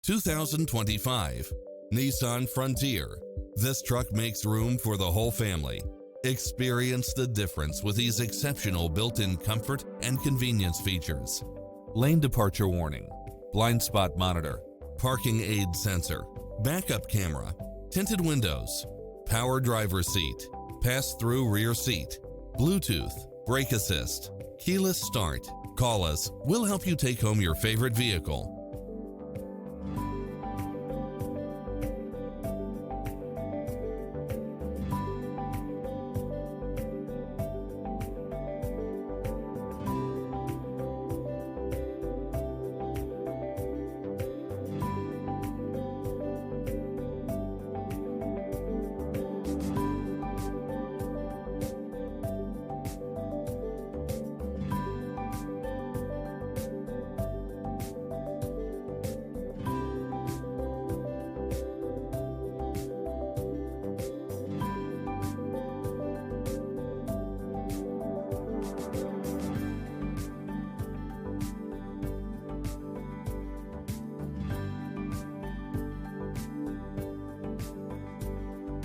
2025 Nissan Frontier. This truck makes room for the whole family. Experience the difference with these exceptional built-in comfort and convenience features. Lane departure warning, blind spot monitor, parking aid sensor, backup camera, tinted windows, power driver seat, pass-through rear seat, Bluetooth, brake assist, keyless start. Call us. We'll help you take home your favorite vehicle.